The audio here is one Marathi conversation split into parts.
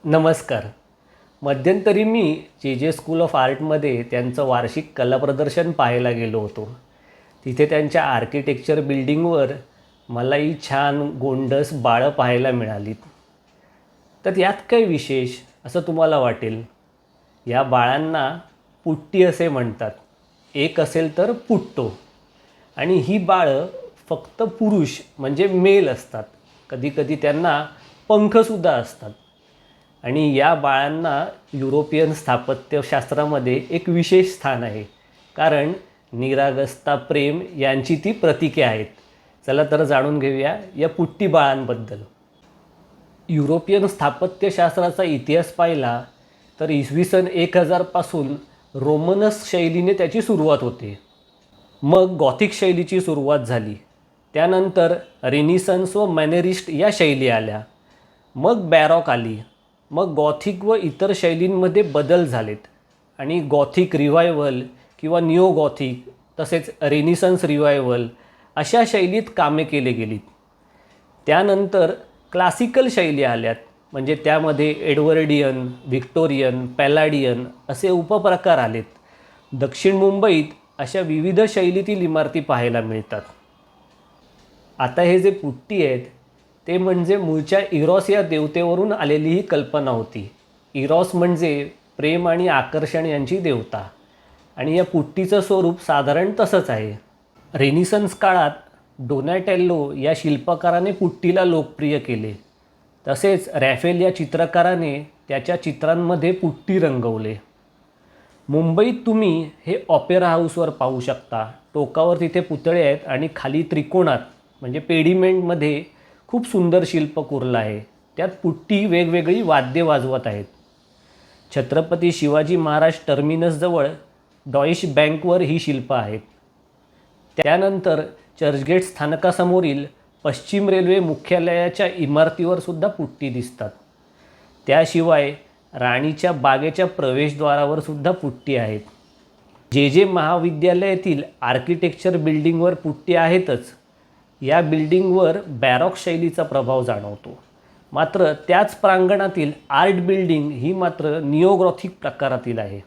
नमस्कार. मध्यंतरी मी जे स्कूल ऑफ आर्टमध्ये त्यांचं वार्षिक कला प्रदर्शन पाहायला गेलो होतो. तिथे त्यांच्या आर्किटेक्चर बिल्डिंगवर मलाही छान गोंडस बाळं पाहायला मिळालीत. तर यात काही विशेष असं तुम्हाला वाटेल. या बाळांना पुट्टी असे म्हणतात. एक असेल तर पुट्टो. आणि ही बाळं फक्त पुरुष म्हणजे मेल असतात. कधीकधी त्यांना पंखसुद्धा असतात. आणि या बाळांना युरोपियन स्थापत्यशास्त्रामध्ये एक विशेष स्थान आहे, कारण निरागसता, प्रेम यांची ती प्रतीके आहेत. चला तर जाणून घेऊया या पुट्टी बाळांबद्दल. युरोपियन स्थापत्यशास्त्राचा इतिहास पाहिला तर इसवी सन 1000 पासून रोमनस शैलीने त्याची सुरुवात होते. मग गॉथिक शैलीची सुरुवात झाली. त्यानंतर रेनिसन्स व मॅनेरिस्ट या शैली आल्या. मग बॅरॉक आली. मग गॉथिक व इतर शैलींमध्ये बदल झालेत आणि गॉथिक रिव्हायवल किंवा निओ गॉथिक तसेच रेनिसन्स रिव्हायवल अशा शैलीत कामे केले गेलीत. त्यानंतर क्लासिकल शैली आल्यात, म्हणजे त्यामध्ये एडवर्डियन, व्हिक्टोरियन, पॅलाडियन असे उपप्रकार आलेत. दक्षिण मुंबईत अशा विविध शैलीतील इमारती पाहायला मिळतात. आता हे जे पुट्टी आहेत ते म्हणजे मूळच्या इरॉस या देवतेवरून आलेली ही कल्पना होती. इरॉस म्हणजे प्रेम आणि आकर्षण यांची देवता, आणि या पुट्टीचं स्वरूप साधारण तसंच आहे. रेनिसन्स काळात डोनाटेल्लो या शिल्पकाराने पुट्टीला लोकप्रिय केले. तसेच रॅफेल या चित्रकाराने त्याच्या चित्रांमध्ये पुट्टी रंगवले. मुंबईत तुम्ही हे ऑपेरा हाऊसवर पाहू शकता. टोकावर तिथे पुतळे आहेत आणि खाली त्रिकोणात म्हणजे पेडिमेंटमध्ये खूप सुंदर शिल्प कोरलं आहे. त्यात पुट्टी वेगवेगळी वाद्ये वाजवत आहेत. छत्रपती शिवाजी महाराज टर्मिनसजवळ डॉईश बँकवर ही शिल्प आहेत. त्यानंतर चर्चगेट स्थानकासमोरील पश्चिम रेल्वे मुख्यालयाच्या इमारतीवर सुद्धा पुट्टी दिसतात. त्याशिवाय राणीच्या बागेच्या प्रवेशद्वारावर सुद्धा पुट्टी आहेत. जे महाविद्यालयातील आर्किटेक्चर बिल्डिंगवर पुट्टी आहेतच. या बिल्डिंगवर बॅरॉक शैलीचा प्रभाव जाणवतो. मात्र त्याच प्रांगणातील आर्ट बिल्डिंग ही मात्र निओगॉथिक प्रकारातील आहे.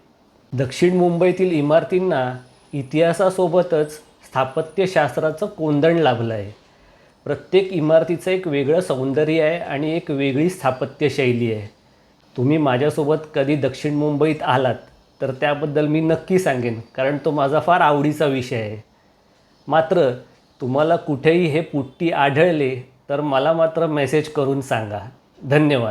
दक्षिण मुंबईतील इमारतींना इतिहासासोबतच स्थापत्यशास्त्राचं कोंदण लाभलं आहे. प्रत्येक इमारतीचं एक वेगळं सौंदर्य आहे आणि एक वेगळी स्थापत्यशैली आहे. तुम्ही माझ्यासोबत कधी दक्षिण मुंबईत आलात तर त्याबद्दल मी नक्की सांगेन, कारण तो माझा फार आवडीचा विषय आहे. मात्र तुम्हाला कुठेही हे पुट्टी आढळले तर मला मात्र मेसेज करून सांगा. धन्यवाद.